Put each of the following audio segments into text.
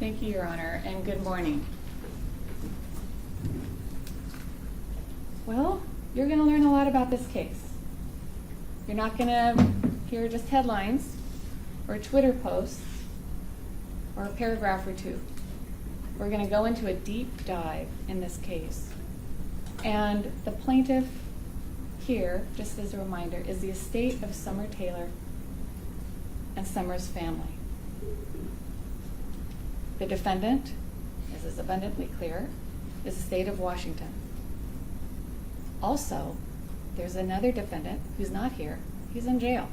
Thank you, Your Honor, and good morning. Well, you're going to learn a lot about this case. You're not going to hear just headlines or Twitter posts or a paragraph or two. We're going to go into a deep dive in this case. And the plaintiff here, just as a reminder, is the estate of Summer Taylor and Summer's family. The defendant, as is abundantly clear, is the state of Washington. Also, there's another defendant who's not here. He's in jail,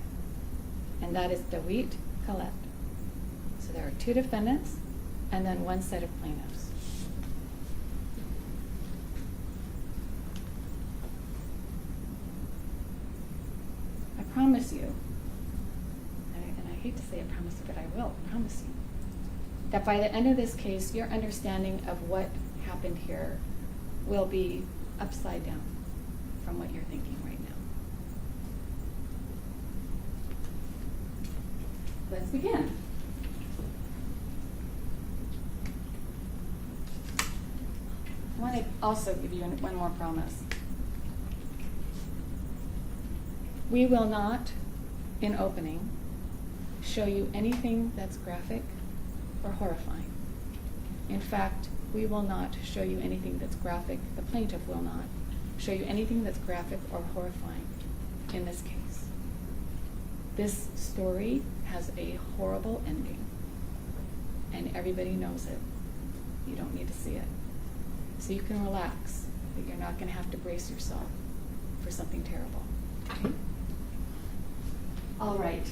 and that is Dawit Kelete. So there are two defendants and then one set of plaintiffs. I promise you, and I hate to say I promise you, but I will promise you, that by the end of this case, your understanding of what happened here will be upside down from what you're thinking right now. Let's begin. I want to also give you one more promise. We will not, in opening, show you anything that's graphic or horrifying. In fact, we will not show you anything that's graphic. The plaintiff will not show you anything that's graphic or horrifying in this case. This story has a horrible ending, and everybody knows it. You don't need to see it. So you can relax, but you're not going to have to brace yourself for something terrible. Okay? All right.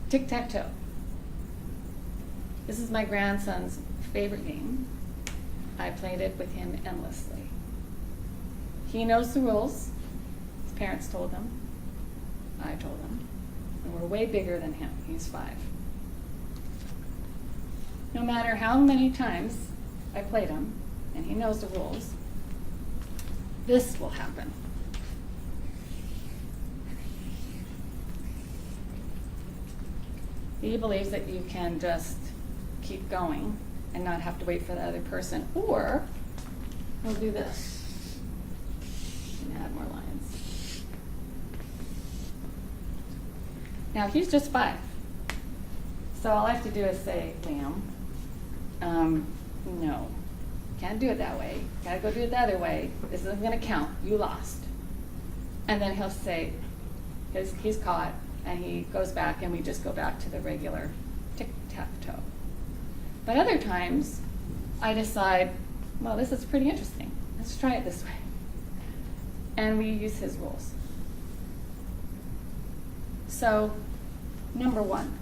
Tic-tac-toe. This is my grandson's favorite game. I played it with him endlessly. He knows the rules. His parents told him. I told him. And we're way bigger than him. He's 5. No matter how many times I played him, and he knows the rules, this will happen. He believes that you can just keep going and not have to wait for the other person, or we'll do this and add more lines. Now he's just 5, so all I have to do is say, Liam, no, can't do it that way. Gotta go do it the other way. This isn't gonna count. You lost. And then he'll say, because he's caught, and he goes back, and we just go back to the regular tic-tac-toe. But other times, I decide, well, this is pretty interesting. Let's try it this way. And we use his rules. So, number one.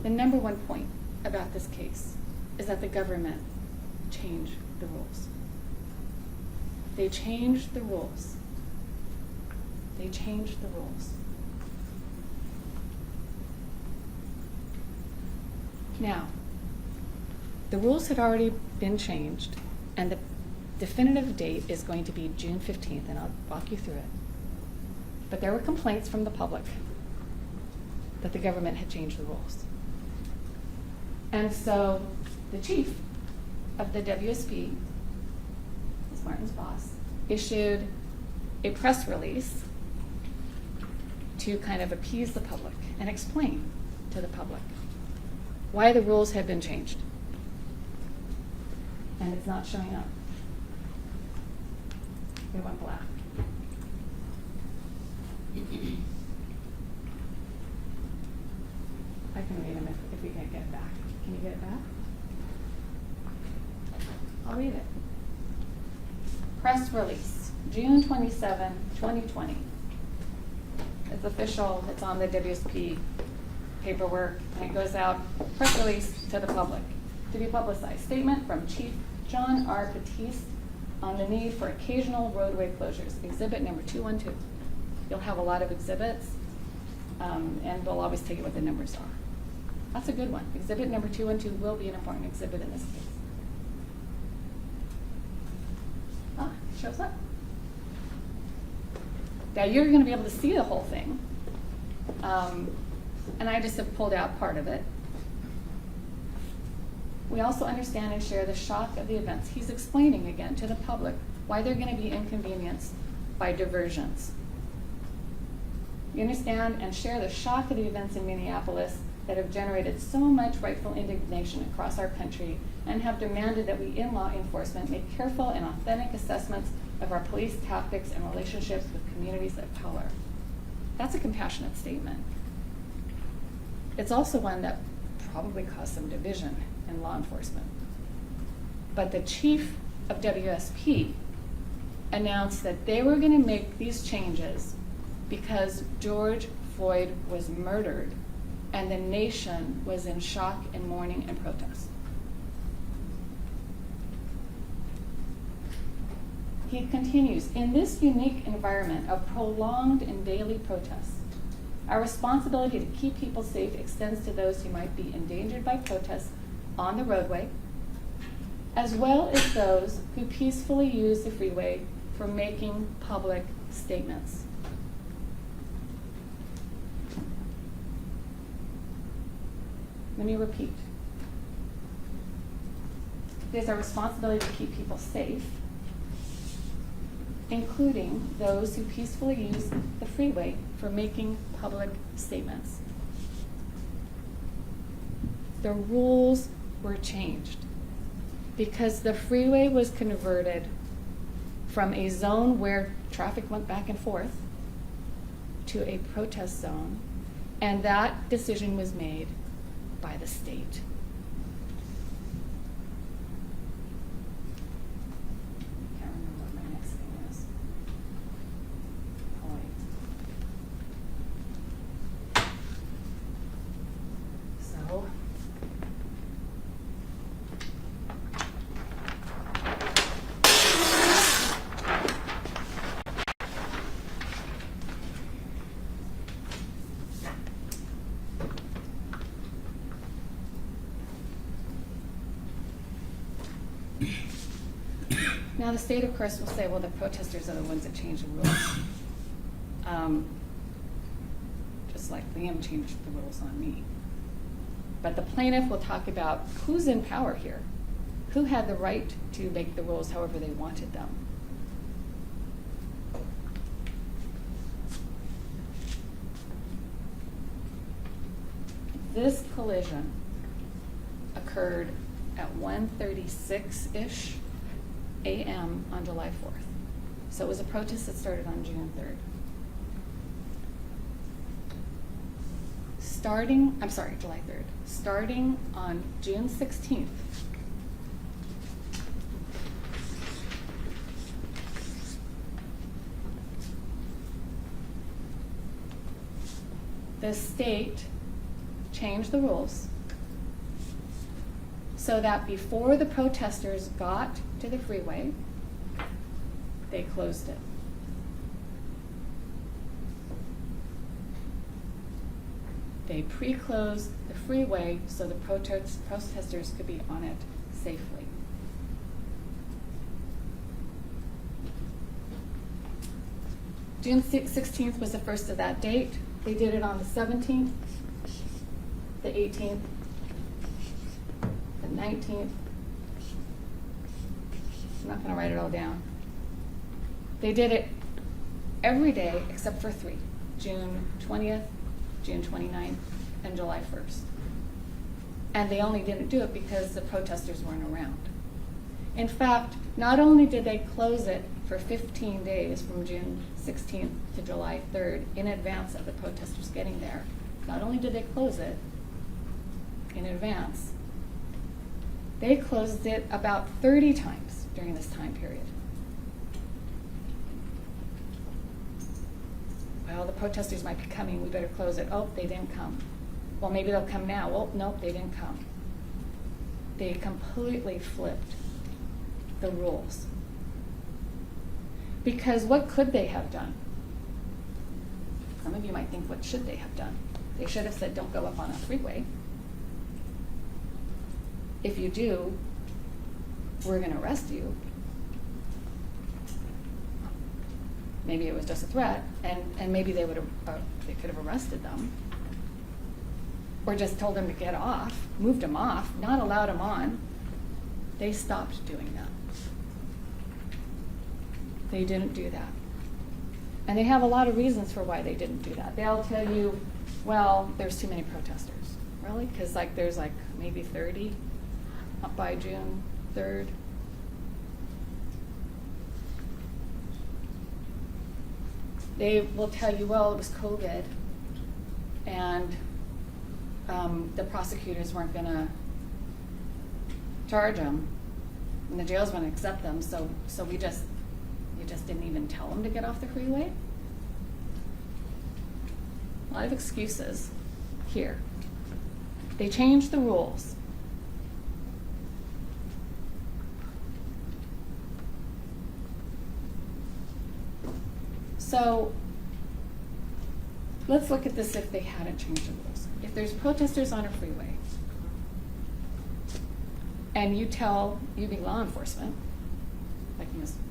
The number one point about this case is that the government changed the rules. They changed the rules. They changed the rules. Now, the rules had already been changed, and the definitive date is going to be June 15th, and I'll walk you through it. But there were complaints from the public that the government had changed the rules. And so the chief of the WSP, Ms. Martin's boss, issued a press release to kind of appease the public and explain to the public why the rules had been changed. And it's not showing up. It went black. I can read them if we can't get it back. Can you get it back? I'll read it. Press release, June 27, 2020. It's official, it's on the WSP paperwork, and it goes out, press release to the public to be publicized. Statement from Chief John R. Batiste on the need for occasional roadway closures, exhibit number 212. You'll have a lot of exhibits, and they'll always tell you what the numbers are. That's a good one. Exhibit number 212 will be an important exhibit in this case. It shows up. Now you're going to be able to see the whole thing, and I just have pulled out part of it. We also understand and share the shock of the events. He's explaining again to the public why they're going to be inconvenienced by diversions. We understand and share the shock of the events in Minneapolis that have generated so much rightful indignation across our country and have demanded that we in law enforcement make careful and authentic assessments of our police tactics and relationships with communities of color. That's a compassionate statement. It's also one that probably caused some division in law enforcement. But the chief of WSP announced that they were going to make these changes because George Floyd was murdered and the nation was in shock and mourning and protest. He continues, in this unique environment of prolonged and daily protests, our responsibility to keep people safe extends to those who might be endangered by protests on the roadway, as well as those who peacefully use the freeway for making public statements. Let me repeat. It is our responsibility to keep people safe, including those who peacefully use the freeway for making public statements. The rules were changed because the freeway was converted from a zone where traffic went back and forth to a protest zone, and that decision was made by the state. Can't remember what my next thing is. Oh, wait. So, now the state, of course, will say, well, the protesters are the ones that changed the rules. Just like Liam changed the rules on me. But the plaintiff will talk about who's in power here, who had the right to make the rules however they wanted them. This collision occurred at 1:36-ish a.m. on July 4th. So it was a protest that started on June 3rd. July 3rd. Starting on June 16th, the state changed the rules so that before the protesters got to the freeway, they closed it. They pre-closed the freeway so the protesters could be on it safely. June 16th was the first of that date. They did it on the 17th, the 18th, the 19th. I'm not going to write it all down. They did it every day except for 3, June 20th, June 29th, and July 1st. And they only didn't do it because the protesters weren't around. In fact, not only did they close it for 15 days from June 16th to July 3rd in advance of the protesters getting there, not only did they close it in advance, they closed it about 30 times during this time period. Well, the protesters might be coming, we better close it. Oh, they didn't come. Well, maybe they'll come now. Well, nope, they didn't come. They completely flipped the rules. Because what could they have done? Some of you might think, what should they have done? They should have said, don't go up on a freeway. If you do, we're going to arrest you. Maybe it was just a threat, and maybe they could have arrested them. Or just told them to get off, moved them off, not allowed them on. They stopped doing that. They didn't do that. And they have a lot of reasons for why they didn't do that. They'll tell you, well, there's too many protesters. Really? Because there's maybe 30 up by June 3rd. They will tell you, well, it was COVID, and the prosecutors weren't going to charge them, and the jails wouldn't accept them, so you just didn't even tell them to get off the freeway. A lot of excuses here. They changed the rules. So let's look at this if they hadn't changed the rules. If there's protesters on a freeway, and you tell UB law enforcement,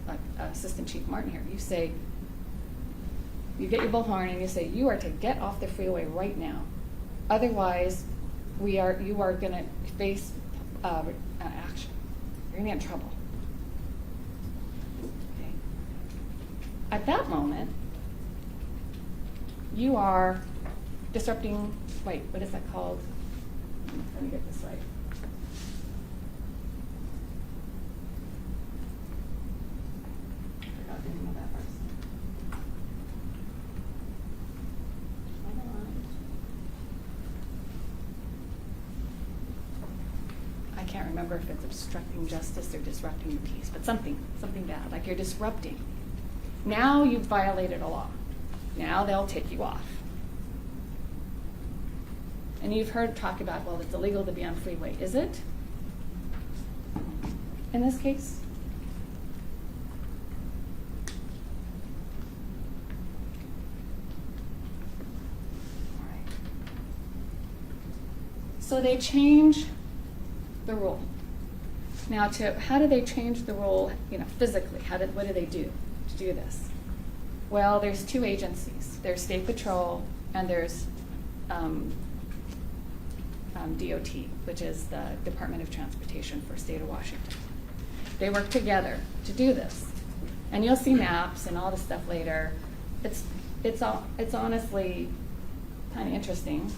like Assistant Chief Martin here, you say, you get your bullhorn and you say, you are to get off the freeway right now. Otherwise, you are going to face action. You're going to get in trouble. Okay. At that moment, you are disrupting, wait, what is that called? Let me get this right. I forgot the name of that verse. I can't remember if it's obstructing justice or disrupting the peace, but something bad, like you're disrupting. Now you've violated a law. Now they'll take you off. And you've heard talk about, well, it's illegal to be on freeway. Is it? In this case? All right. So they change the rule. Now, how do they change the rule, physically? What do they do to do this? Well, there's two agencies. There's State Patrol and there's DOT, which is the Department of Transportation for State of Washington. They work together to do this. And you'll see maps and all this stuff later. It's honestly kind of interesting.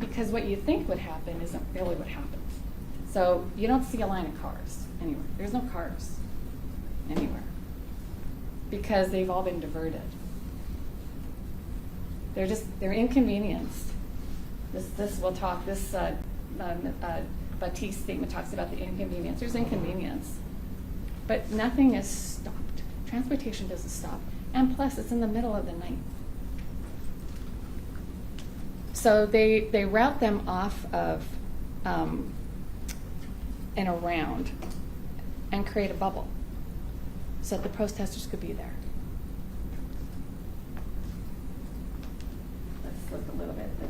Because what you think would happen isn't really what happens. So you don't see a line of cars anywhere. There's no cars anywhere because they've all been diverted. They're inconvenienced. This Batiste statement talks about the inconvenience. There's inconvenience, but nothing is stopped. Transportation doesn't stop, and plus it's in the middle of the night. So they route them off of and around and create a bubble so that the protesters could be there. Let's look a little bit at the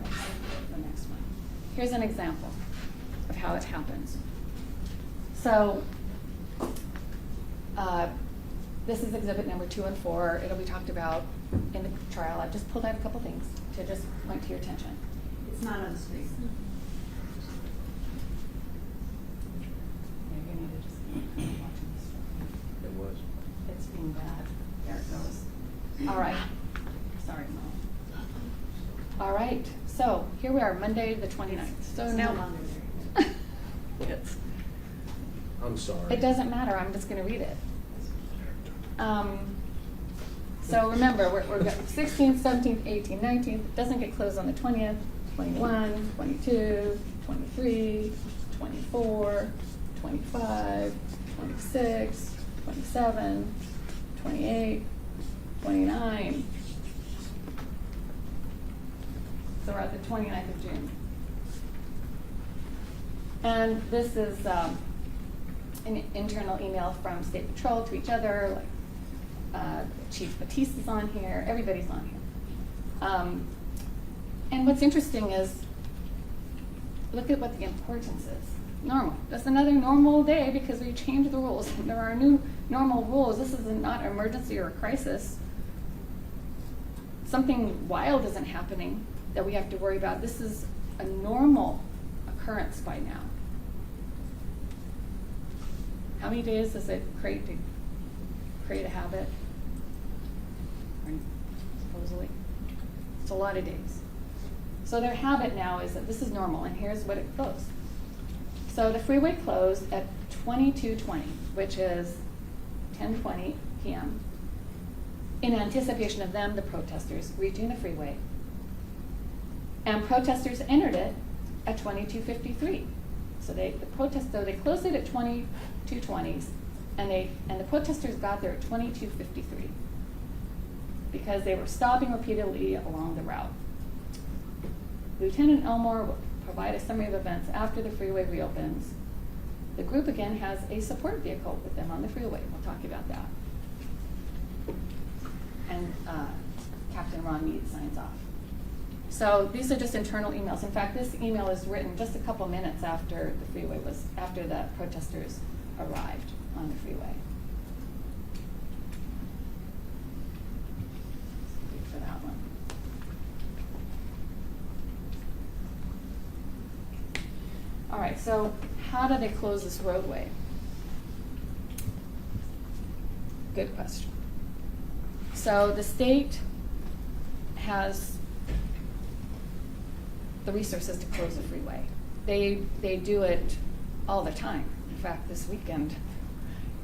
next one. Here's an example of how it happens. So this is exhibit number 2 and 4. It'll be talked about in the trial. I've just pulled out a couple things to just point to your attention. It's not on the screen. Maybe you need to just keep watching this. It was. It's being bad. There it goes. All right. Sorry, Mom. All right. So here we are, Monday the 29th. So It's now. no longer there. It's, I'm sorry. it doesn't matter. I'm just going to read it. So remember, we're 16th, 17th, 18th, 19th. It doesn't get closed on the 20th, 21, 22, 23, 24, 25, 26, 27, 28, 29. So we're at the 29th of June. And this is an internal email from State Patrol to each other, like Chief Batista's on here, everybody's on here. And what's interesting is, look at what the importance is. Normal. That's another normal day because we changed the rules. There are new normal rules. This is not an emergency or a crisis. Something wild isn't happening that we have to worry about. This is a normal occurrence by now. How many days does it create to create a habit? Supposedly. It's a lot of days. So their habit now is that this is normal, and here's what it closed. So the freeway closed at 22:20, which is 10:20 p.m., in anticipation of them, the protesters, reaching the freeway. And protesters entered it at 22:53. So they closed it at 22:20, and the protesters got there at 22:53 because they were stopping repeatedly along the route. Lieutenant Elmore will provide a summary of events after the freeway reopens. The group again has a support vehicle with them on the freeway. We'll talk about that. And Captain Ron Mead signs off. So these are just internal emails. In fact, this email is written just a couple minutes after the protesters arrived on the freeway. Wait for that one. All right, so how do they close this roadway? Good question. So the state has the resources to close the freeway. They do it all the time. In fact, this weekend,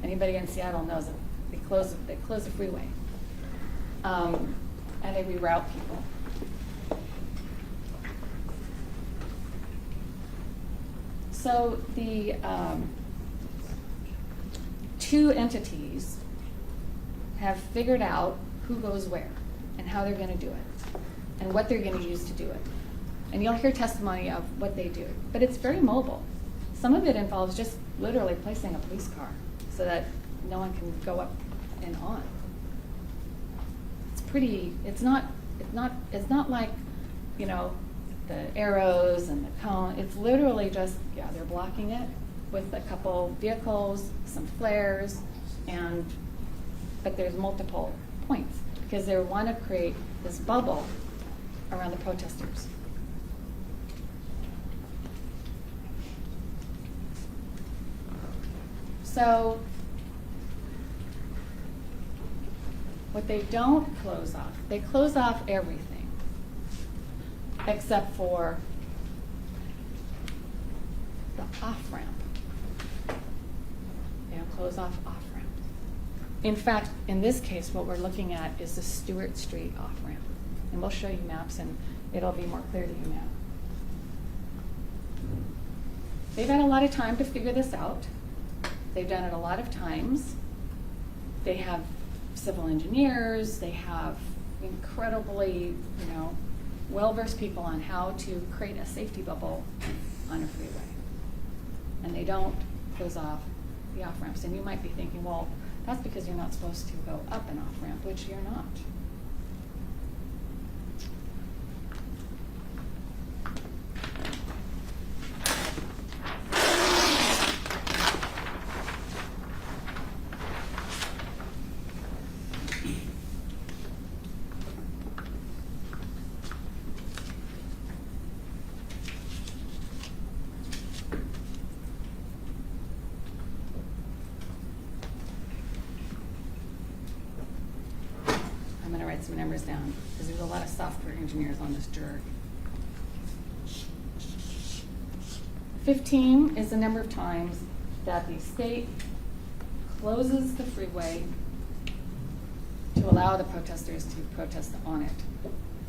anybody in Seattle knows that they close the freeway, and they reroute people. So the two entities have figured out who goes where and how they're going to do it and what they're going to use to do it. And you'll hear testimony of what they do. But it's very mobile. Some of it involves just literally placing a police car so that no one can go up and on. It's not like, you know, the arrows and the cone. It's literally just, they're blocking it with a couple vehicles, some flares, but there's multiple points because they want to create this bubble around the protesters. So what they don't close off, they close off everything except for the off-ramp. They don't close off off-ramp. In fact, in this case, what we're looking at is the Stewart Street off-ramp. And we'll show you maps and it'll be more clear to you now. They've had a lot of time to figure this out. They've done it a lot of times. They have civil engineers. They have incredibly, well-versed people on how to create a safety bubble on a freeway. And they don't close off the off-ramps. And you might be thinking, well, that's because you're not supposed to go up an off-ramp, which you're not. Some numbers down because there's a lot of software engineers on this jury. 15 is the number of times that the state closes the freeway to allow the protesters to protest on it,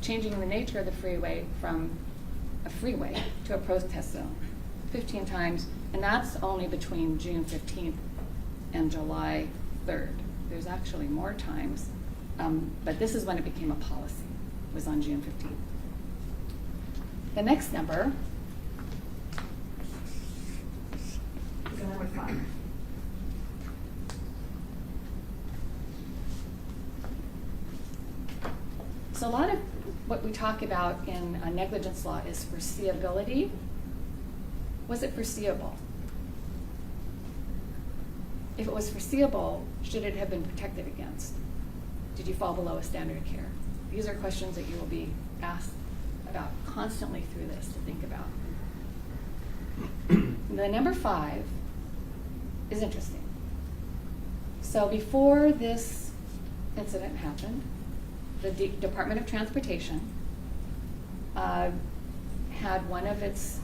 changing the nature of the freeway from a freeway to a protest zone. 15 times, and that's only between June 15th and July 3rd. There's actually more times. But this is when it became a policy, was on June 15th. The next number is number 5. So a lot of what we talk about in negligence law is foreseeability. Was it foreseeable? If it was foreseeable, should it have been protected against? Did you fall below a standard of care? These are questions that you will be asked about constantly through this to think about. The number 5 is interesting. So before this incident happened, the Department of Transportation had one of its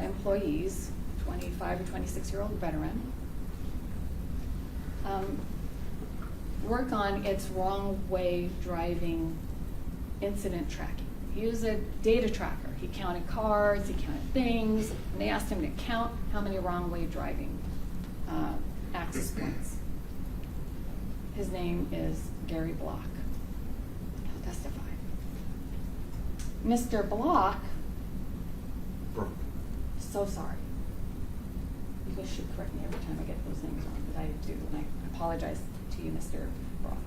employees, 25 or 26-year-old veteran, work on its wrong way driving incident tracking. He was a data tracker. He counted cars, he counted things, and they asked him to count how many wrong way driving access points. His name is Gary Block. He'll testify. Mr. Block, so sorry. You guys should correct me every time I get those names wrong, because I do, and I apologize to you, Mr. Block.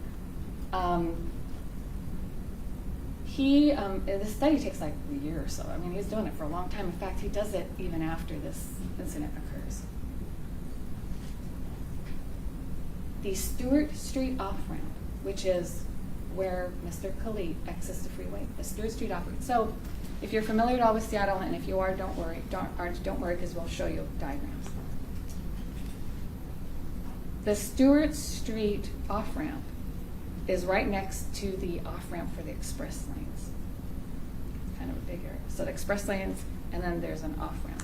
The study takes like a year or so. I mean, he's doing it for a long time. In fact, he does it even after this incident occurs. The Stewart Street off-ramp, which is where Mr. Kelete exits the freeway, the Stewart Street off-ramp. So if you're familiar at all with Seattle, and if you are, don't worry, because we'll show you diagrams. The Stewart Street off-ramp is right next to the off-ramp for the express lanes. Kind of a big area. So the express lanes, and then there's an off-ramp.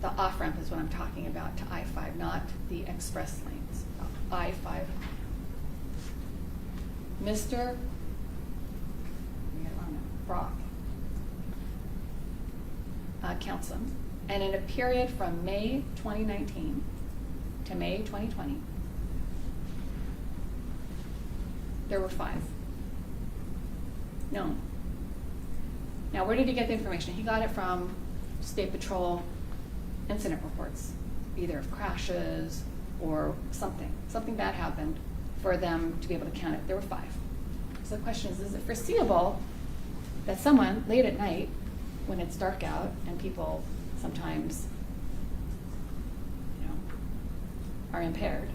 The off-ramp is what I'm talking about to I-5, not the express lanes. I-5. Mr. Brock counts them. And in a period from May 2019 to May 2020, there were 5 known. Now, where did he get the information? He got it from State Patrol incident reports, either of crashes or something bad happened for them to be able to count it. There were 5. So the question is it foreseeable that someone late at night, when it's dark out and people sometimes, are impaired,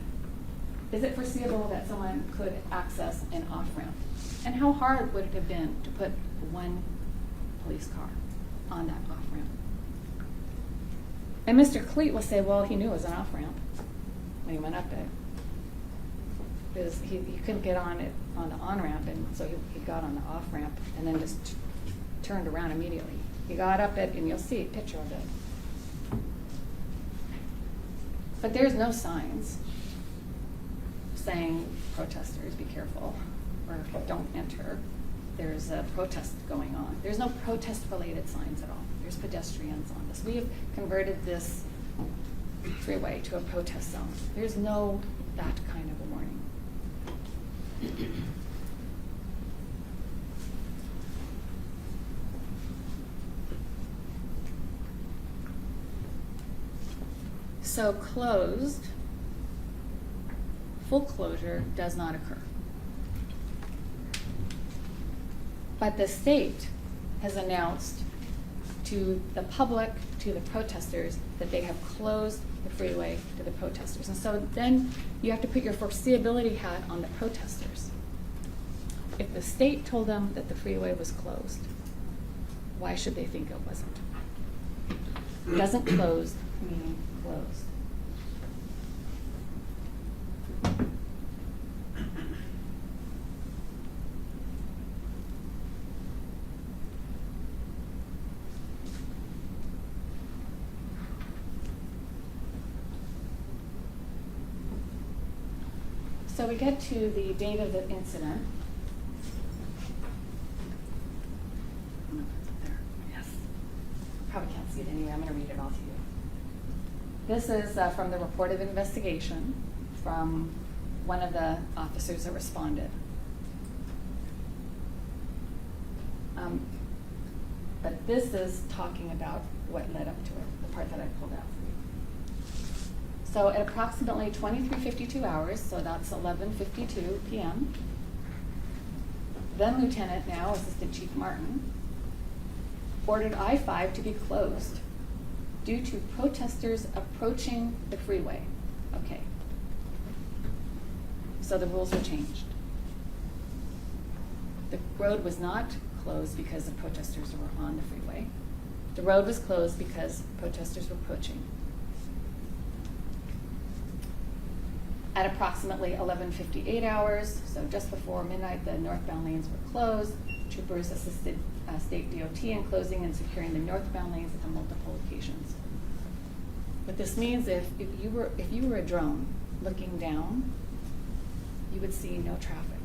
is it foreseeable that someone could access an off-ramp? And how hard would it have been to put one police car on that off-ramp? And Mr. Kelete will say, well, he knew it was an off-ramp when he went up it. Because he couldn't get on it on the on-ramp, and so he got on the off-ramp and then just turned around immediately. He got up it, and you'll see a picture of it. But there's no signs saying, protesters, be careful, or don't enter. There's a protest going on. There's no protest-related signs at all. There's pedestrians on this. We have converted this freeway to a protest zone. There's no that kind of a warning. So closed, full closure does not occur. But the state has announced to the public, to the protesters, that they have closed the freeway to the protesters. And so then you have to put your foreseeability hat on the protesters. If the state told them that the freeway was closed, why should they think it wasn't? It doesn't closed meaning closed. So we get to the date of the incident. There, yes. Probably can't see it anyway. I'm going to read it all to you. This is from the report of investigation from one of the officers that responded. But this is talking about what led up to it, the part that I pulled out for you. So at approximately 23:52 hours, so that's 11:52 p.m., then Lieutenant, now Assistant Chief Martin, ordered I-5 to be closed due to protesters approaching the freeway. Okay. So the rules were changed. The road was not closed because the protesters were on the freeway. The road was closed because protesters were approaching. At approximately 11:58 hours, so just before midnight, the northbound lanes were closed. Troopers assisted state DOT in closing and securing the northbound lanes at multiple locations. What this means, if you were a drone looking down, you would see no traffic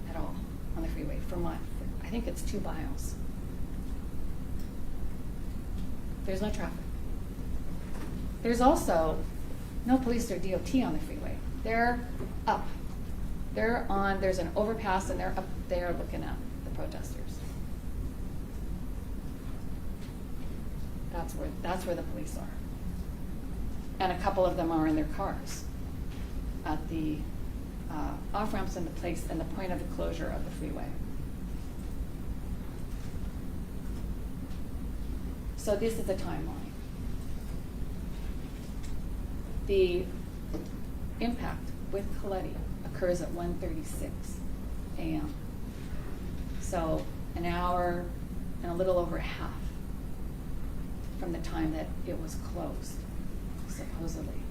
at all on the freeway for I think it's 2 miles. There's no traffic. There's also no police or DOT on the freeway. They're up. There's an overpass and they're up there looking at the protesters. That's where the police are. And a couple of them are in their cars at the off-ramps and the point of the closure of the freeway. So this is the timeline. The impact with Kelete occurs at 1:36 a.m. So an hour and a little over half from the time that it was closed, supposedly.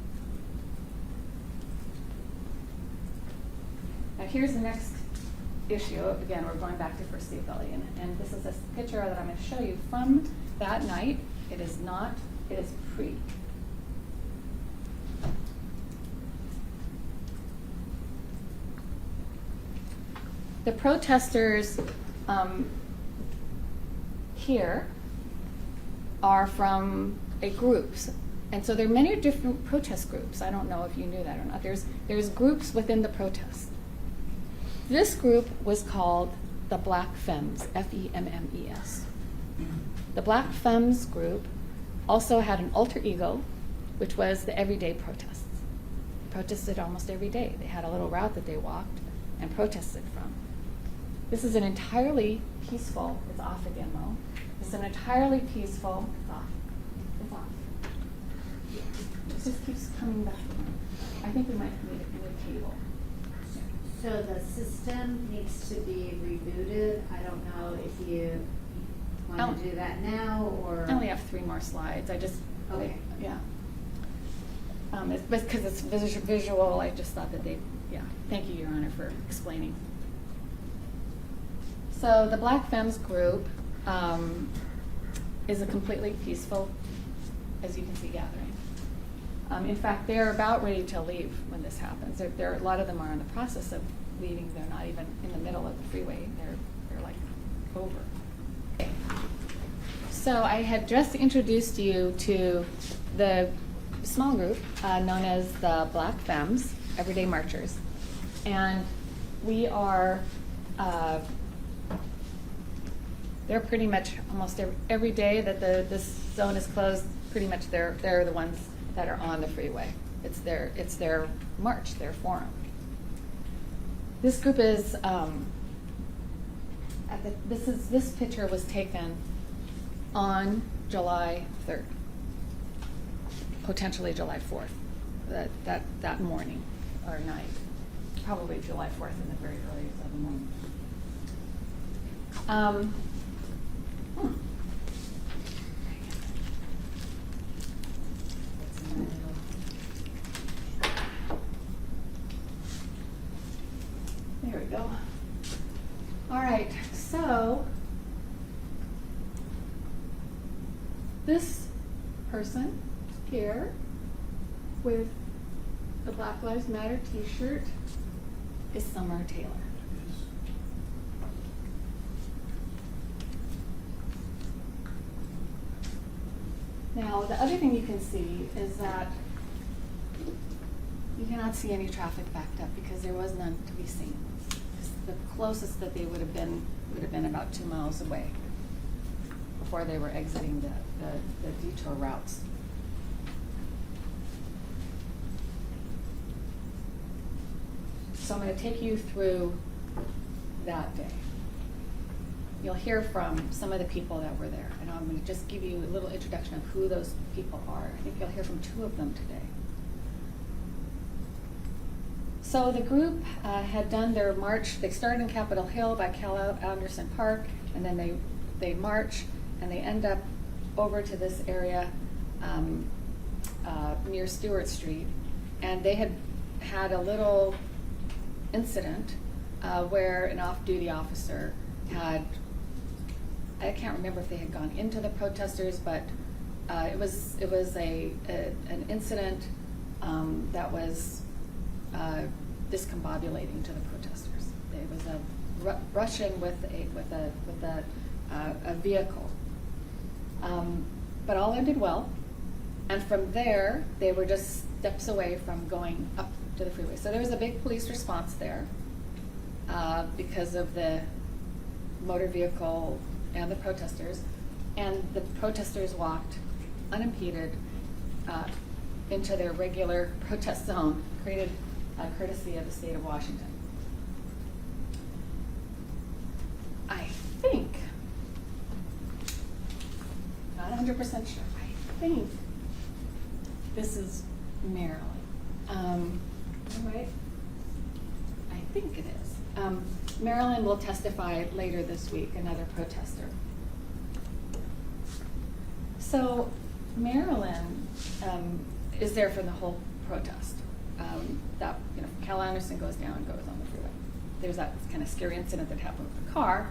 Now here's the next issue. Again, we're going back to foreseeability, and this is a picture that I'm going to show you from that night. It is pre. The protesters here are from groups, and so there are many different protest groups. I don't know if you knew that or not. There's groups within the protest. This group was called the Black Femmes, Femmes. The Black Femmes group also had an alter ego, which was the everyday protests. They protested almost every day. They had a little route that they walked and protested from. This is an entirely peaceful, it's off again, Mo. This is an entirely peaceful, it's off. It just keeps coming back. I think we might need a new cable. So the system needs to be rebooted. I don't know if you want to do that now or. I only have 3 more slides. Okay. Yeah. It's because it's visual, I just thought that thank you, Your Honor, for explaining. So the Black Femmes group is a completely peaceful, as you can see, gathering. In fact, they're about ready to leave when this happens. A lot of them are in the process of leaving. They're not even in the middle of the freeway. They're like over. Okay. So I had just introduced you to the small group known as the Black Femmes, Everyday Marchers. And we are, they're pretty much almost every day that this zone is closed, pretty much they're the ones that are on the freeway. It's their march, their forum. This group is, this picture was taken on July 3rd, potentially July 4th, that morning or night, probably July 4th in the very early of the morning. There we go. All right, so this person here with the Black Lives Matter t-shirt is Summer Taylor. Now, the other thing you can see is that you cannot see any traffic backed up because there was none to be seen. The closest that they would have been about 2 miles away before they were exiting the detour routes. So I'm going to take you through that day. You'll hear from some of the people that were there, and I'm going to just give you a little introduction of who those people are. I think you'll hear from 2 of them today. So the group had done their march. They started in Capitol Hill by Cal Anderson Park, and then they march, and they end up over to this area near Stewart Street. And they had a little incident where an off-duty officer had, I can't remember if they had gone into the protesters, but it was an incident that was discombobulating to the protesters. It was a brushing with a vehicle, but all ended well. And from there, they were just steps away from going up to the freeway. So there was a big police response there because of the motor vehicle and the protesters. And the protesters walked unimpeded into their regular protest zone, created courtesy of the state of Washington. I think, not 100% sure, I think this is Maryland. Right? I think it is. Maryland will testify later this week, another protester. So Maryland is there for the whole protest. Cal Anderson goes down and goes on the freeway. There's that kind of scary incident that happened with the car,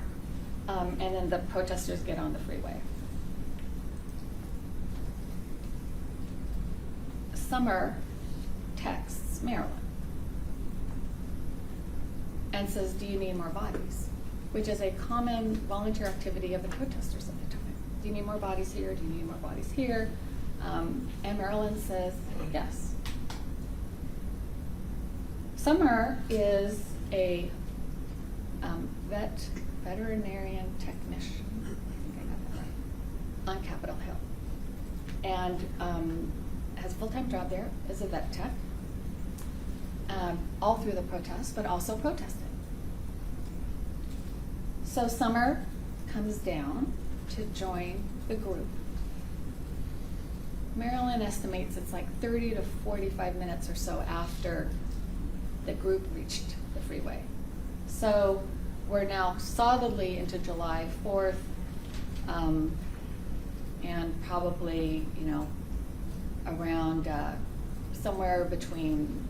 and then the protesters get on the freeway. Summer texts Maryland and says, "Do you need more bodies?" Which is a common volunteer activity of the protesters at the time. Do you need more bodies here? Do you need more bodies here? And Maryland says, yes. Summer is a veterinarian technician, I think I got that right, on Capitol Hill. And has a full-time job there as a vet tech, all through the protest, but also protesting. So Summer comes down to join the group. Maryland estimates it's like 30 to 45 minutes or so after the group reached the freeway. So we're now solidly into July 4th, and probably, around somewhere between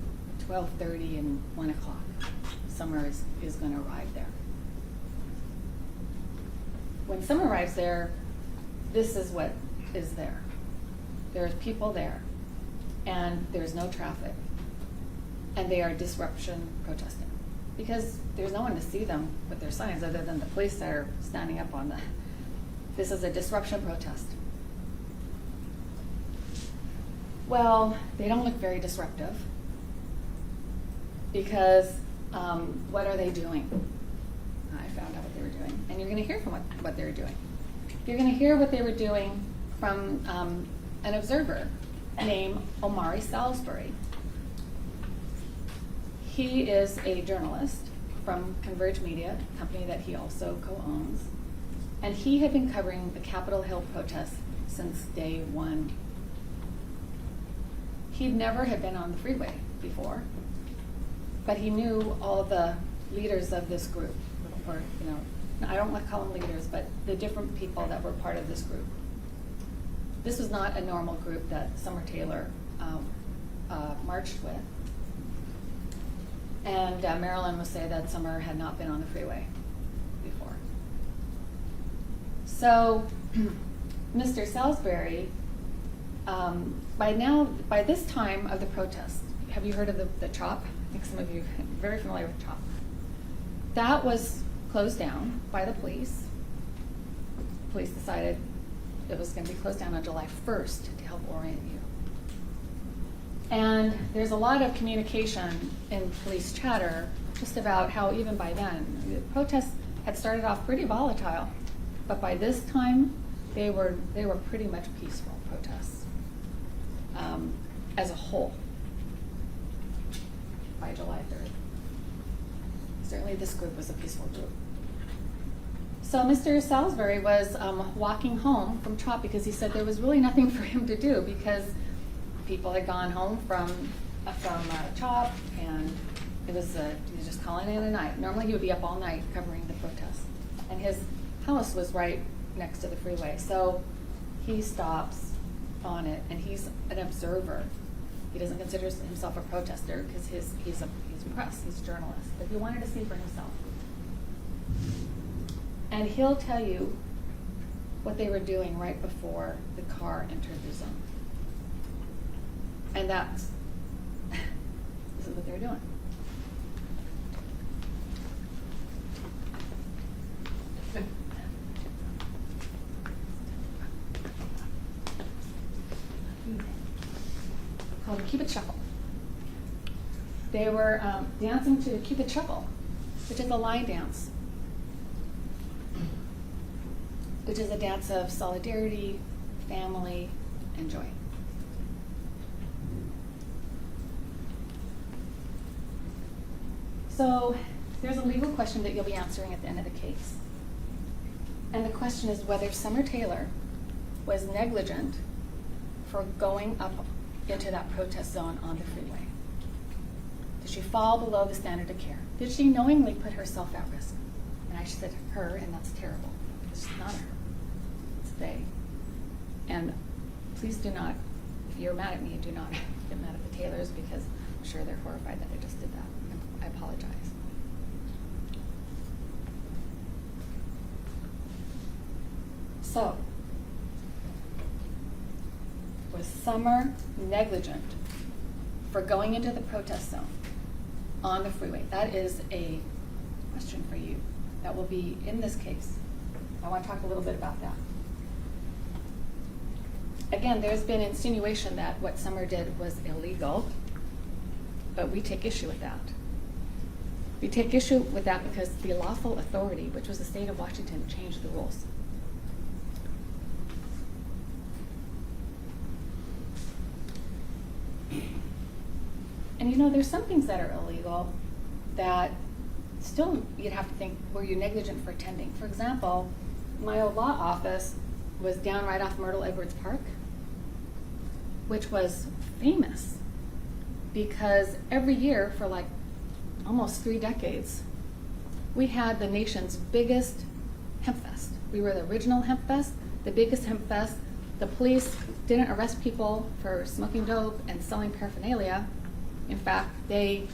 12:30 and 1 o'clock, Summer is going to arrive there. When Summer arrives there, this is what is there. There's people there, and there's no traffic, and they are disruption protesting because there's no one to see them with their signs other than the police that are standing up on them. This is a disruption protest. Well, they don't look very disruptive because what are they doing? I found out what they were doing, and you're going to hear from what they were doing. You're going to hear what they were doing from an observer named Omari Salisbury. He is a journalist from Converge Media, a company that he also co-owns, and he had been covering the Capitol Hill protests since day one. He never had been on the freeway before, but he knew all the leaders of this group, or I don't want to call them leaders, but the different people that were part of this group. This was not a normal group that Summer Taylor marched with. And Maryland will say that Summer had not been on the freeway before. So Mr. Salisbury, by this time of the protest, have you heard of the CHOP? I think some of you are very familiar with CHOP. That was closed down by the police. Police decided it was going to be closed down on July 1st to help orient you. And there's a lot of communication in police chatter just about how even by then, the protests had started off pretty volatile, but by this time, they were pretty much peaceful protests as a whole by July 3rd. Certainly this group was a peaceful group. So Mr. Salisbury was walking home from CHOP because he said there was really nothing for him to do because people had gone home from CHOP, and he was just calling it a night. Normally he would be up all night covering the protests, and his house was right next to the freeway. So he stops on it, and he's an observer. He doesn't consider himself a protester because he's press, he's a journalist, but he wanted to see for himself. And he'll tell you what they were doing right before the car entered the zone. And this is what they were doing. Called Cupid Shuffle. They were dancing to Cupid Shuffle, which is a line dance, which is a dance of solidarity, family, and joy. So there's a legal question that you'll be answering at the end of the case. And the question is whether Summer Taylor was negligent for going up into that protest zone on the freeway. Did she fall below the standard of care? Did she knowingly put herself at risk? And I said her, and that's terrible. It's not her. It's they. And please do not, if you're mad at me, do not get mad at the Taylors because I'm sure they're horrified that I just did that. I apologize. So, was Summer negligent for going into the protest zone on the freeway? That is a question for you that will be in this case. I want to talk a little bit about that. Again, there's been insinuation that what Summer did was illegal, but we take issue with that. We take issue with that because the lawful authority, which was the state of Washington, changed the rules. And you know, there's some things that are illegal that still you'd have to think, were you negligent for attending? For example, my old law office was down right off Myrtle Edwards Park, which was famous because every year for like almost 3 decades, we had the nation's biggest hemp fest. We were the original hemp fest, the biggest hemp fest. The police didn't arrest people for smoking dope and selling paraphernalia. In fact, they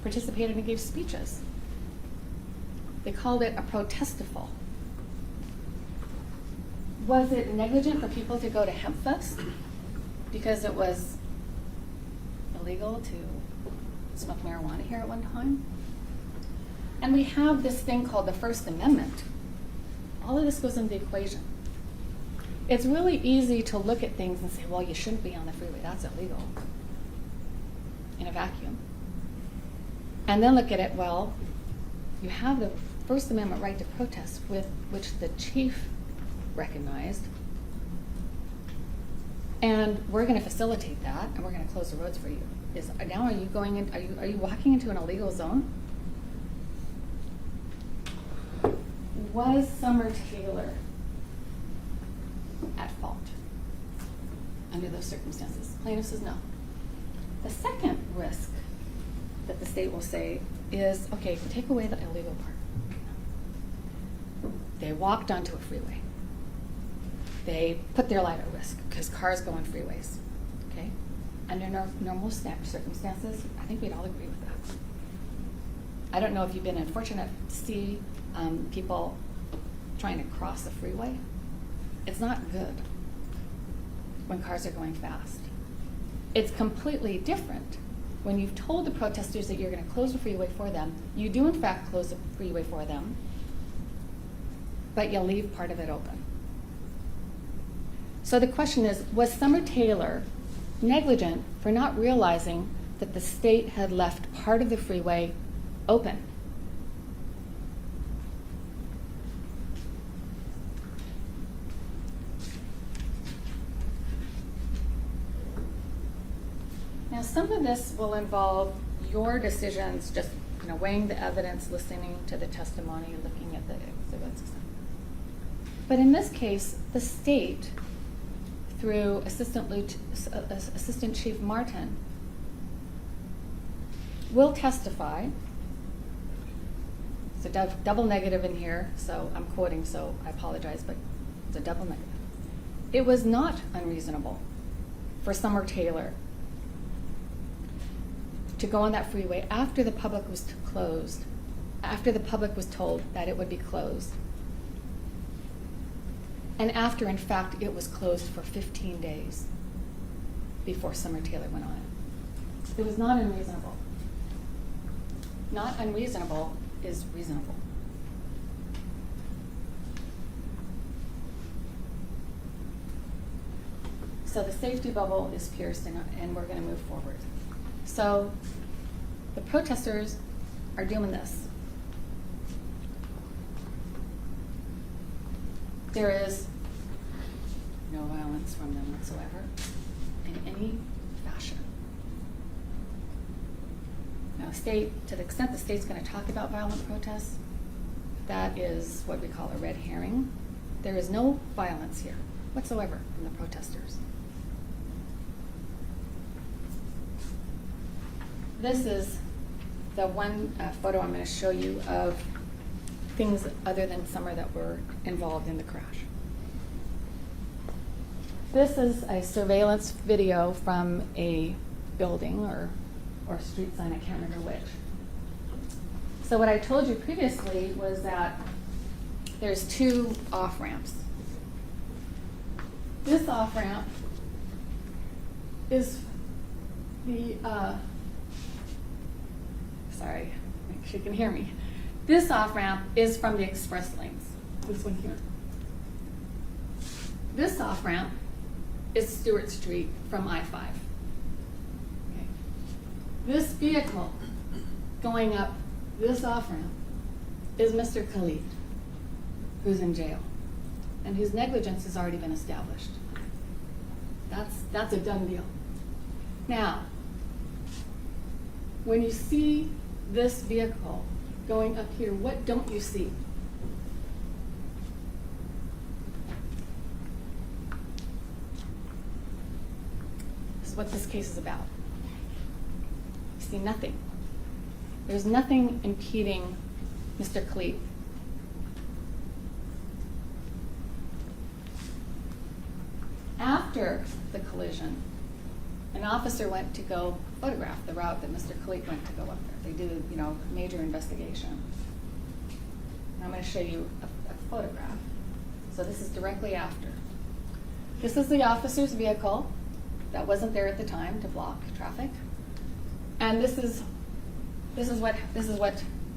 participated and gave speeches. They called it a protestival. Was it negligent for people to go to Hemp Fest because it was illegal to smoke marijuana here at one time? And we have this thing called the First Amendment. All of this goes into the equation. It's really easy to look at things and say, well, you shouldn't be on the freeway. That's illegal. In a vacuum. And then look at it, well, you have the First Amendment right to protest, with which the chief recognized, and we're going to facilitate that, and we're going to close the roads for you. Now are you going in, are you walking into an illegal zone? Was Summer Taylor at fault under those circumstances? Plaintiff says no. The second risk that the state will say is, okay, take away the illegal part. They walked onto a freeway. They put their life at risk because cars go on freeways, okay? Under normal circumstances, I think we'd all agree with that. I don't know if you've been unfortunate to see people trying to cross a freeway. It's not good when cars are going fast. It's completely different when you've told the protesters that you're going to close the freeway for them. You do, in fact, close the freeway for them, but you leave part of it open. So the question is, was Summer Taylor negligent for not realizing that the state had left part of the freeway open? Now, some of this will involve your decisions just weighing the evidence, listening to the testimony, looking at the exhibits. But in this case, the state, through Assistant Chief Martin, will testify. It's a double negative in here, so I'm quoting, so I apologize, but it's a double negative. It was not unreasonable for Summer Taylor to go on that freeway after the public was closed, after the public was told that it would be closed, and after, in fact, it was closed for 15 days before Summer Taylor went on it. It was not unreasonable. Not unreasonable is reasonable. So the safety bubble is pierced, and we're going to move forward. So the protesters are doing this. There is no violence from them whatsoever in any fashion. Now, to the extent the state's going to talk about violent protests, that is what we call a red herring. There is no violence here whatsoever from the protesters. This is the one photo I'm going to show you of things other than Summer that were involved in the crash. This is a surveillance video from a building or street sign, I can't remember which. So what I told you previously was that there's two off-ramps. This off-ramp is the, sorry, make sure you can hear me. This off-ramp is from the express lanes, this one here. This off-ramp is Stewart Street from I-5. Okay. This vehicle going up this off-ramp is Mr. Kelete, who's in jail, and whose negligence has already been established. That's a done deal. Now, when you see this vehicle going up here, what don't you see? This is what this case is about. You see nothing. There's nothing impeding Mr. Kelete. After the collision, an officer went to go photograph the route that Mr. Kelete went to go up there. They did a major investigation. And I'm going to show you a photograph. So this is directly after. This is the officer's vehicle that wasn't there at the time to block traffic. And this is what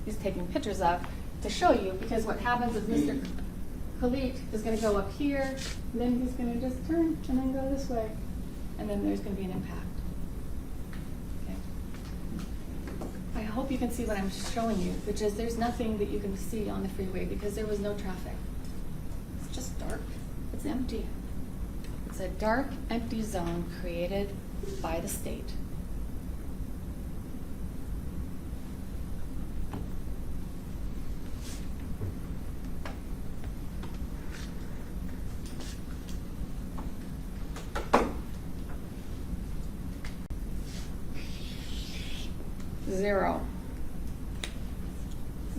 he's taking pictures of to show you, because what happens is Mr. Kelete is going to go up here, and then he's going to just turn and then go this way, and then there's going to be an impact. Okay. I hope you can see what I'm showing you, which is there's nothing that you can see on the freeway because there was no traffic. It's just dark. It's empty. It's a dark, empty zone created by the state. Zero.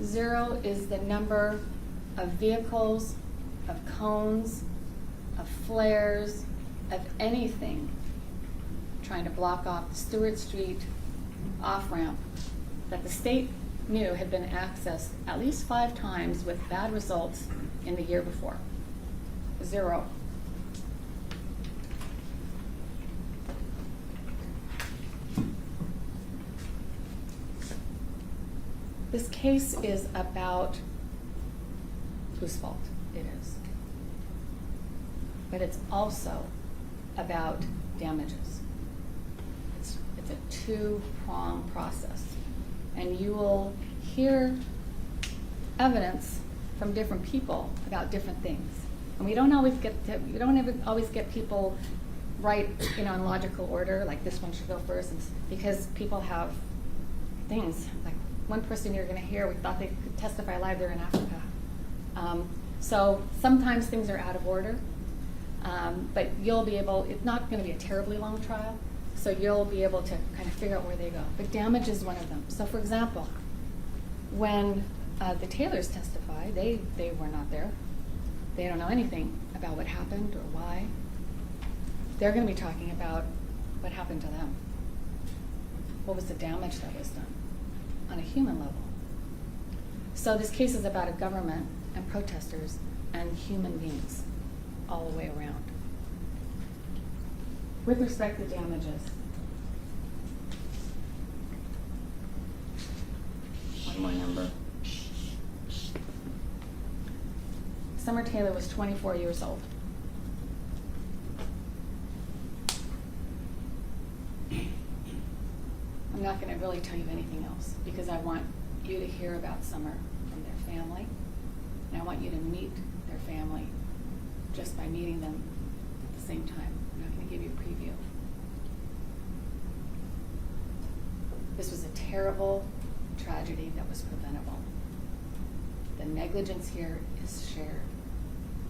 Zero is the number of vehicles, of cones, of flares, of anything trying to block off the Stewart Street off-ramp that the state knew had been accessed at least 5 times with bad results in the year before. Zero. This case is about whose fault it is. But it's also about damages. It's a 2-pronged process. And you will hear evidence from different people about different things. And we don't always get people right, in logical order, like this one should go first, because people have things like one person you're going to hear, we thought they could testify live, they're in Africa. So sometimes things are out of order, but you'll be able, it's not going to be a terribly long trial, so you'll be able to kind of figure out where they go. But damage is one of them. So for example, when the Taylors testify, they were not there. They don't know anything about what happened or why. They're going to be talking about what happened to them. What was the damage that was done on a human level? So this case is about a government and protesters and human beings all the way around. With respect to damages, one more number. Summer Taylor was 24 years old. I'm not going to really tell you anything else because I want you to hear about Summer from their family, and I want you to meet their family just by meeting them at the same time. I'm not going to give you a preview. This was a terrible tragedy that was preventable. The negligence here is shared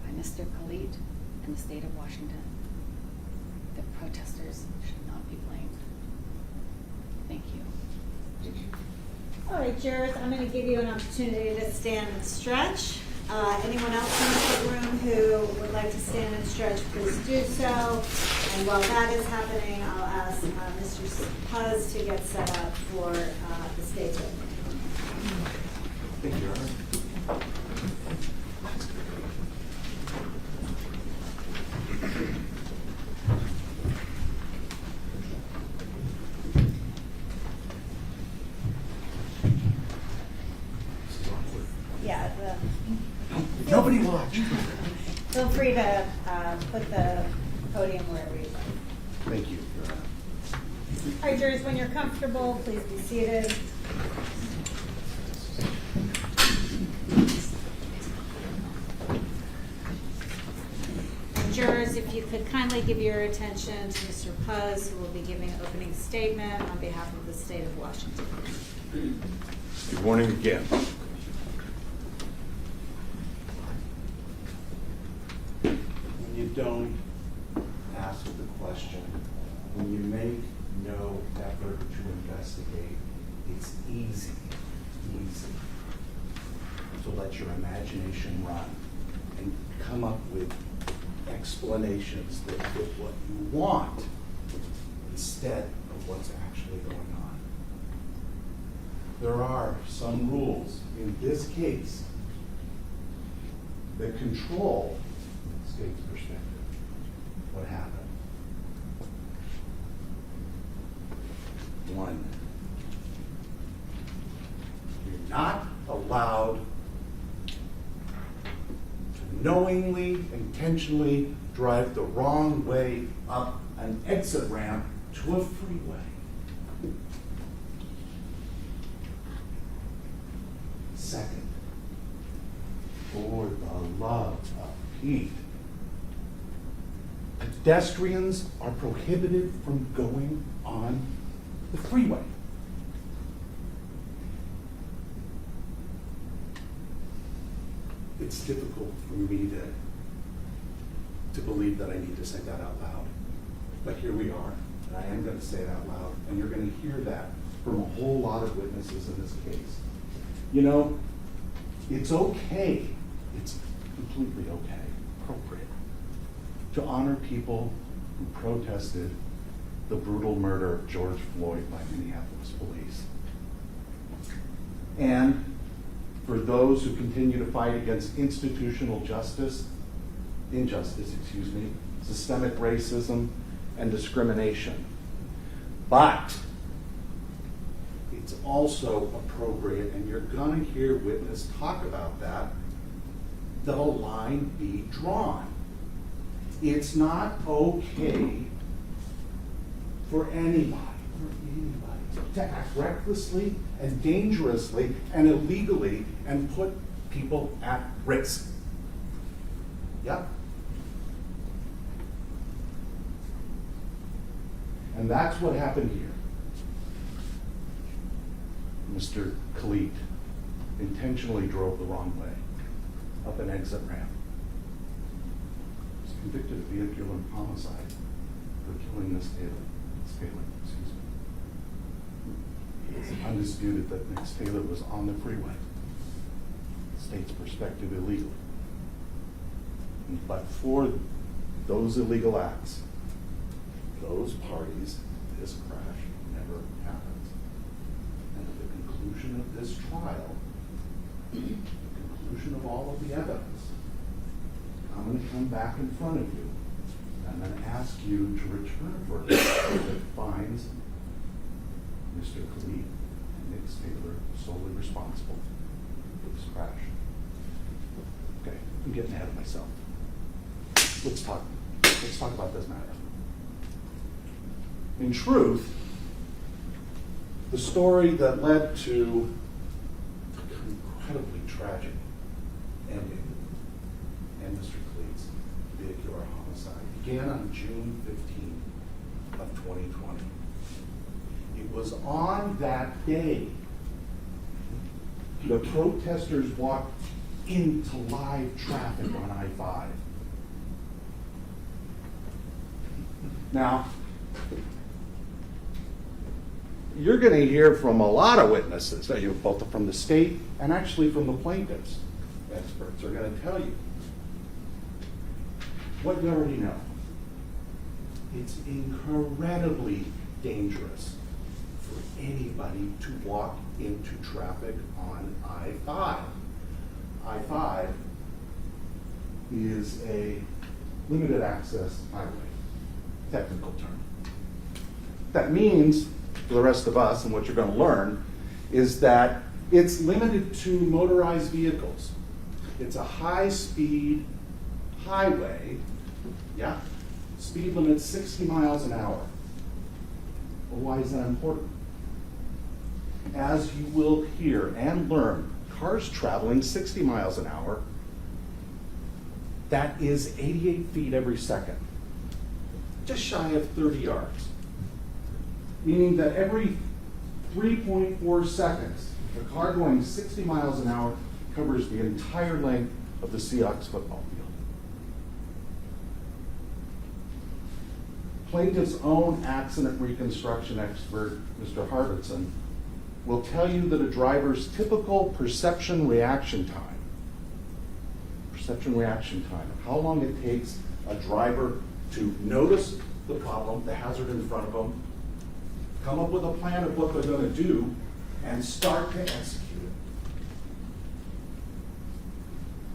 by Mr. Kelete and the state of Washington. The protesters should not be blamed. Thank you. All right, jurors, I'm going to give you an opportunity to stand and stretch. Anyone else in the courtroom who would like to stand and stretch, please do so. And while that is happening, I'll ask Mr. Puz to get set up for the state's opening. Thank you, Your Honor. This is awkward. Yeah, Nobody watch. feel free to put the podium wherever you'd like. Thank you, Your Honor. All right, jurors, when you're comfortable, please be seated. Jurors, if you could kindly give your attention to Mr. Puz, who will be giving an opening statement on behalf of the state of Washington. Good morning again. When you don't ask the question, when you make no effort to investigate, it's easy to let your imagination run and come up with explanations that fit what you want instead of what's actually going on. There are some rules in this case that control the state's perspective. What happened? One, you're not allowed to knowingly, intentionally drive the wrong way up an exit ramp to a freeway. Second, for the love of Pete, pedestrians are prohibited from going on the freeway. It's difficult for me to believe that I need to say that out loud. But here we are, and I am going to say it out loud, and you're going to hear that from a whole lot of witnesses in this case. You know, it's okay, it's completely okay, appropriate, to honor people who protested the brutal murder of George Floyd by Minneapolis police. And for those who continue to fight against institutional injustice, systemic racism, and discrimination. But it's also appropriate, and you're gonna hear witness talk about that a line be drawn. It's not okay for anybody to act recklessly and dangerously and illegally and put people at risk. Yep. And that's what happened here. Mr. Kelete intentionally drove the wrong way up an exit ramp. He was convicted of vehicular homicide for killing Miss Taylor. Excuse me. It's undisputed that Miss Taylor was on the freeway. State's perspective, illegal. But for those illegal acts, those parties, this crash never happens. And at the conclusion of this trial, the conclusion of all of the evidence, I'm going to come back in front of you. I'm going to ask you to return a verdict that finds Mr. Kelete and Miss Taylor solely responsible for this crash. Okay, I'm getting ahead of myself. Let's talk about this matter. In truth, the story that led to an incredibly tragic ending in Mr. Kelete's vehicular homicide began on June 15th of 2020. It was on that day the protesters walked into live traffic on I-5. Now, you're going to hear from a lot of witnesses, both from the state and actually from the plaintiffs. Experts are going to tell you what you already know. It's incredibly dangerous for anybody to walk into traffic on I-5. I-5 is a limited access highway, technical term. That means, for the rest of us, and what you're going to learn, is that it's limited to motorized vehicles. It's a high-speed highway, yeah, speed limit 60 miles an hour. Well, why is that important? As you will hear and learn, cars traveling 60 miles an hour, that is 88 feet every second, just shy of 30 yards. Meaning that every 3.4 seconds, a car going 60 miles an hour covers the entire length of the Seahawks football field. Plaintiff's own accident reconstruction expert, Mr. Harbitson, will tell you that a driver's typical perception reaction time, how long it takes a driver to notice the problem, the hazard in front of them, come up with a plan of what they're going to do, and start to execute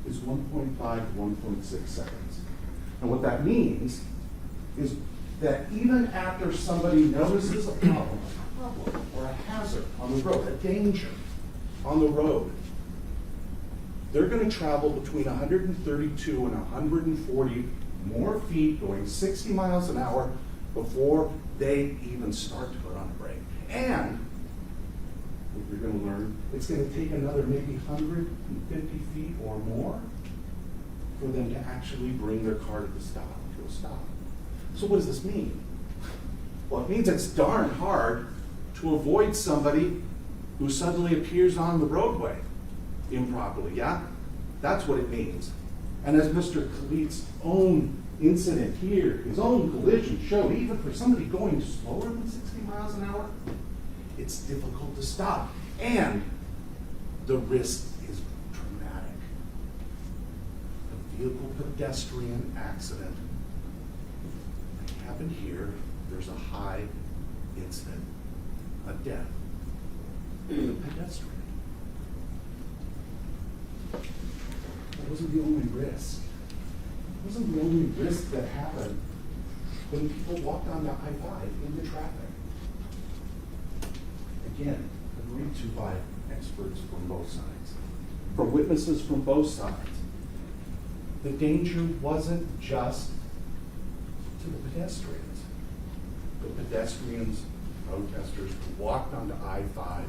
it, is 1.5 to 1.6 seconds. And what that means is that even after somebody notices a problem or a hazard on the road, a danger on the road, they're going to travel between 132 and 140 more feet going 60 miles an hour before they even start to put on a brake. And what you're going to learn, it's going to take another maybe 150 feet or more for them to actually bring their car to a stop. So what does this mean? Well, it means it's darn hard to avoid somebody who suddenly appears on the roadway improperly, yeah? That's what it means. And as Mr. Kelete's own incident here, his own collision showed, even for somebody going slower than 60 miles an hour, it's difficult to stop. And the risk is dramatic. A vehicle pedestrian accident happened here. There's a high incident of death in a pedestrian. That wasn't the only risk. It wasn't the only risk that happened when people walked on the I-5 into traffic. Again, agreed to by experts from both sides, from witnesses from both sides. The danger wasn't just to the pedestrians. The pedestrians, protesters who walked onto I-5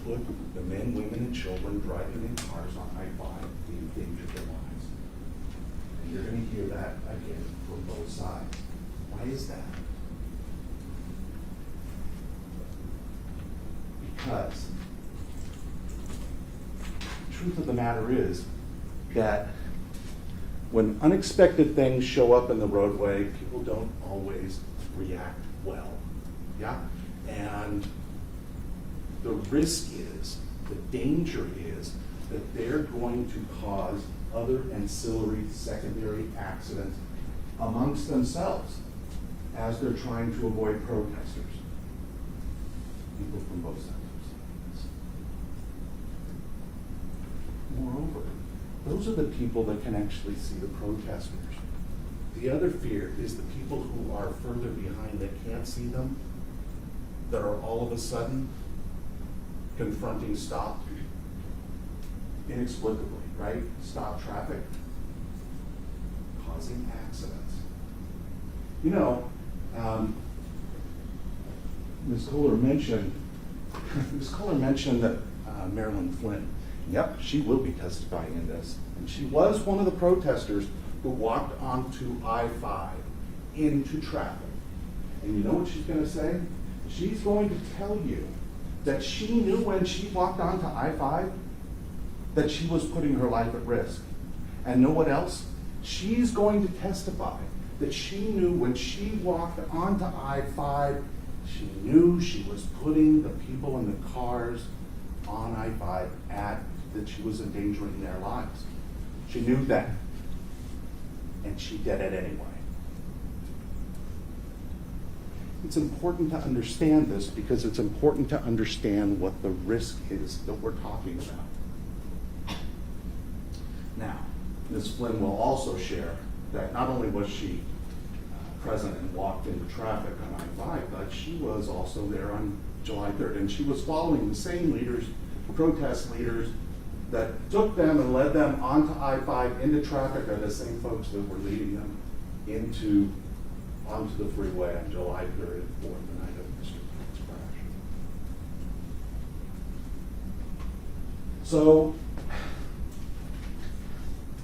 put the men, women, and children driving in cars on I-5 in danger of their lives. And you're going to hear that again from both sides. Why is that? Because truth of the matter is that when unexpected things show up in the roadway, people don't always react well. Yeah? And the risk is, the danger is, that they're going to cause other ancillary secondary accidents amongst themselves as they're trying to avoid protesters. People from both sides. Moreover, those are the people that can actually see the protesters. The other fear is the people who are further behind that can't see them, that are all of a sudden confronting stop inexplicably, right? Stop traffic, causing accidents. You know, Ms. Kohler mentioned that Marilyn Flynn, yep, she will be testifying in this. And she was one of the protesters who walked onto I-5 into traffic. And you know what she's going to say? She's going to tell you that she knew when she walked onto I-5 that she was putting her life at risk. And know what else? She's going to testify that she knew when she walked onto I-5, she knew she was putting the people in the cars on I-5 that she was endangering their lives. She knew that. And she did it anyway. It's important to understand this because it's important to understand what the risk is that we're talking about. Now, Ms. Flynn will also share that not only was she present and walked into traffic on I-5, but she was also there on July 3rd. And she was following the same leaders, protest leaders, that took them and led them onto I-5 into traffic are the same folks that were leading them onto the freeway on July 3rd and 4th, the night of Mr. Flynn's crash. So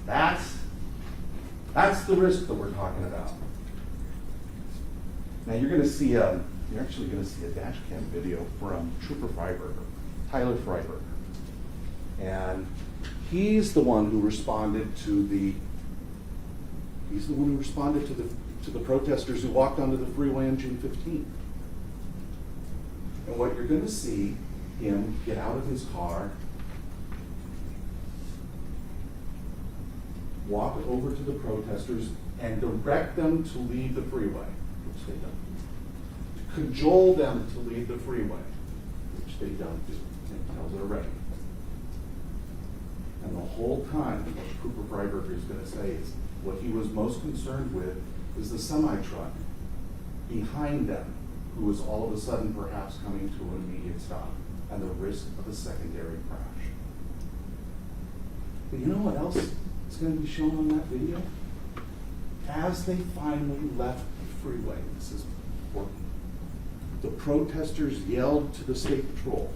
that's the risk that we're talking about. Now you're actually going to see a dash cam video from Trooper Freiberger, Tyler Freiberger. And he's the one who responded to the protesters who walked onto the freeway on June 15th. And what you're going to see him get out of his car, walk over to the protesters, and direct them to leave the freeway, which they don't. To cajole them to leave the freeway, which they don't do until they're ready. And the whole time, what Trooper Freiberger is going to say is what he was most concerned with is the semi-truck behind them, who was all of a sudden perhaps coming to an immediate stop, and the risk of a secondary crash. But you know what else is going to be shown on that video? As they finally left the freeway, this is important, the protesters yelled to the State Patrol,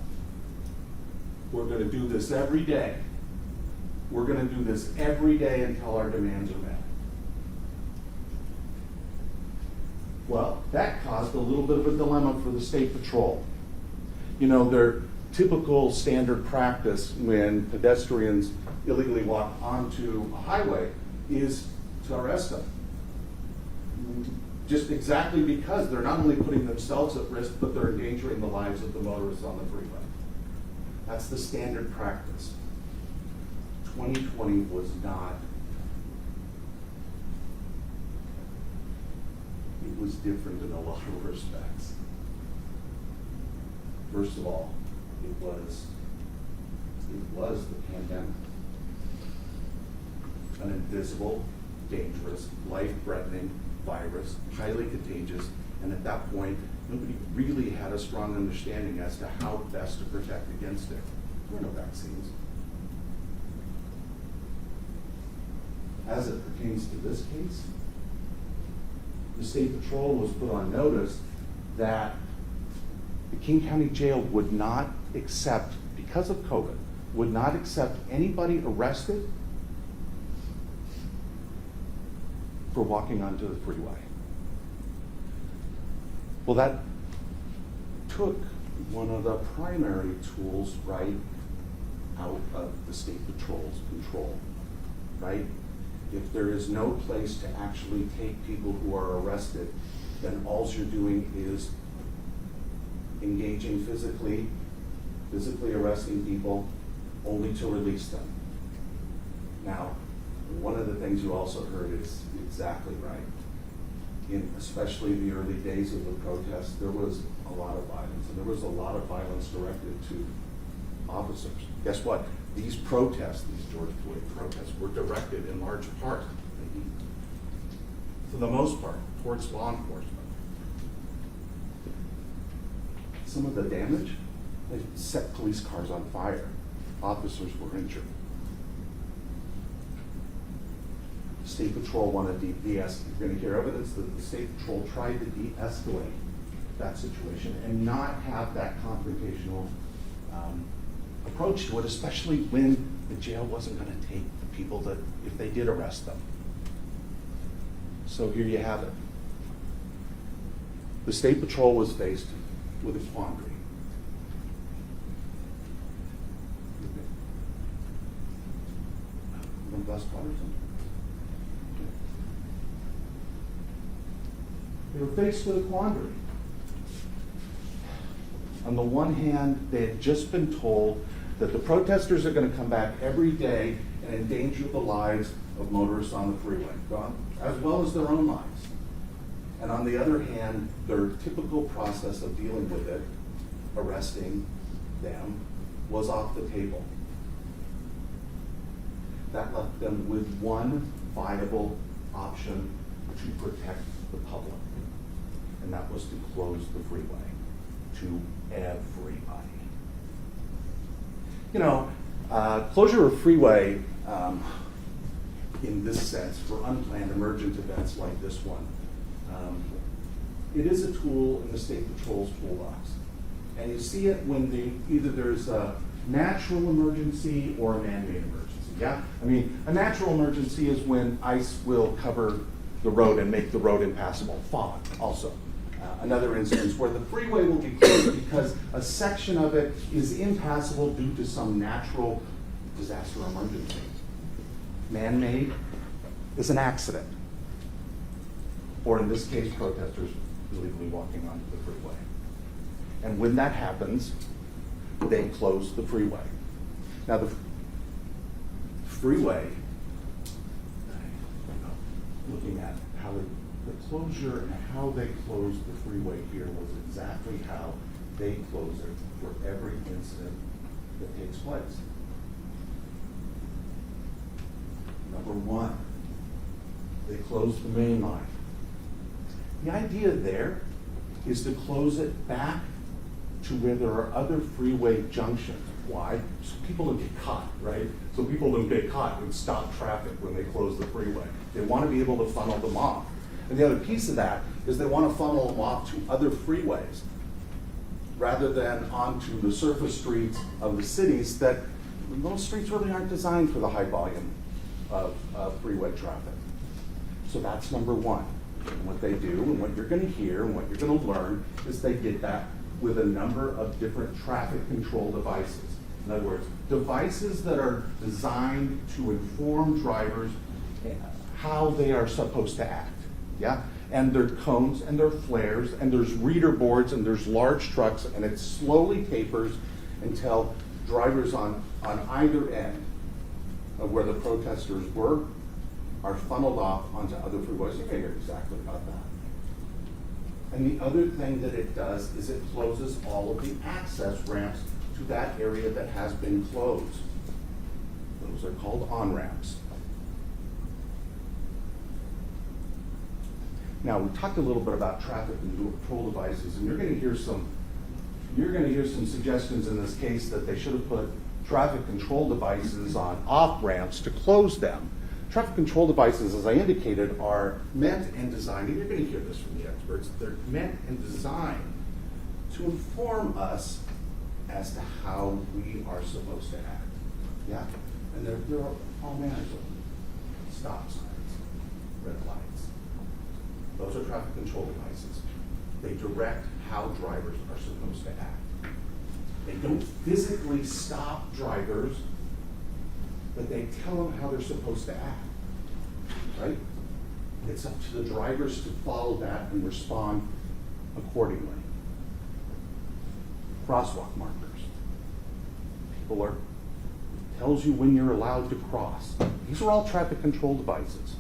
"We're going to do this every day. We're going to do this every day until our demands are met." Well, that caused a little bit of a dilemma for the State Patrol. You know, their typical standard practice when pedestrians illegally walk onto a highway is to arrest them. Just exactly because they're not only putting themselves at risk, but they're endangering the lives of the motorists on the freeway. That's the standard practice. 2020 was not. It was different in a lot of respects. First of all, it was the pandemic. An invisible, dangerous, life-threatening virus, highly contagious, and at that point, nobody really had a strong understanding as to how best to protect against it. There were no vaccines. As it pertains to this case, the State Patrol was put on notice that the King County Jail would not accept, because of COVID, would not accept anybody arrested for walking onto the freeway. Well, that took one of the primary tools right out of the state patrol's control, right? If there is no place to actually take people who are arrested, then all you're doing is engaging physically arresting people, only to release them. Now, one of the things you also heard is exactly right. In especially the early days of the protests, there was a lot of violence, and there was a lot of violence directed to officers. Guess what? These protests, these George Floyd protests, were directed in large part, for the most part, towards law enforcement. Some of the damage, they set police cars on fire. Officers were injured. State Patrol wanted to de-escalate. You're going to hear evidence that the State Patrol tried to de-escalate that situation and not have that confrontational approach to it, especially when the jail wasn't going to take the people that, if they did arrest them. So here you have it. The State Patrol was faced with a quandary. One glass of water, something? They were faced with a quandary. On the one hand, they had just been told that the protesters are going to come back every day and endanger the lives of motorists on the freeway, as well as their own lives. And on the other hand, their typical process of dealing with it, arresting them, was off the table. That left them with one viable option to protect the public, and that was to close the freeway to everybody. You know, closure of freeway, in this sense, for unplanned emergent events like this one, it is a tool in the State Patrol's toolbox. And you see it when either there's a natural emergency or a man-made emergency, yeah? I mean, a natural emergency is when ice will cover the road and make the road impassable. Fog, also. Another instance where the freeway will be closed because a section of it is impassable due to some natural disaster emergency. Man-made is an accident. Or in this case, protesters illegally walking onto the freeway. And when that happens, they close the freeway. Now the freeway, looking at how the closure and how they closed the freeway here was exactly how they close it for every incident that takes place. Number one, they close the main line. The idea there is to close it back to where there are other freeway junctions. Why? So people don't get caught, right? So people don't get caught and stop traffic when they close the freeway. They want to be able to funnel them off. And the other piece of that is they want to funnel them off to other freeways rather than onto the surface streets of the cities that those streets really aren't designed for the high volume of freeway traffic. So that's number one. And what they do and what you're going to hear and what you're going to learn is they did that with a number of different traffic control devices. In other words, devices that are designed to inform drivers how they are supposed to act. Yeah, and there are cones and there are flares and there's reader boards and there's large trucks, and it slowly tapers until drivers on either end of where the protesters were are funneled off onto other freeways. You're going to hear exactly about that. And the other thing that it does is it closes all of the access ramps to that area that has been closed. Those are called on-ramps. Now, we talked a little bit about traffic control devices, and you're going to hear some suggestions in this case that they should have put traffic control devices on off-ramps to close them. Traffic control devices, as I indicated, are meant and designed, and you're going to hear this from the experts, they're meant and designed to inform us as to how we are supposed to act. Yeah? And there are all manners of them. Stop signs, red lights. Those are traffic control devices. They direct how drivers are supposed to act. They don't physically stop drivers, but they tell them how they're supposed to act, right? It's up to the drivers to follow that and respond accordingly. Crosswalk markers. People are, tells you when you're allowed to cross. These are all traffic control devices.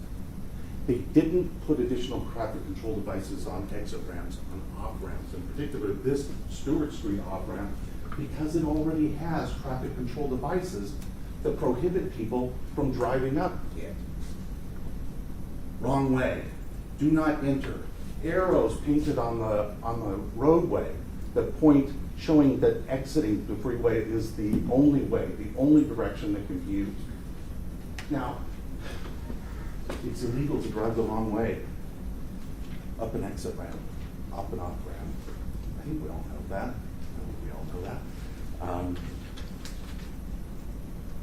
They didn't put additional traffic control devices on exit ramps, on off ramps, in particular this Stewart Street off ramp, because it already has traffic control devices that prohibit people from driving up it. Wrong way. Do not enter. Arrows painted on the roadway that point, showing that exiting the freeway is the only way, the only direction that can be used. Now, it's illegal to drive the wrong way up an exit ramp, up and off ramp. I think we all know that. I think we all know that.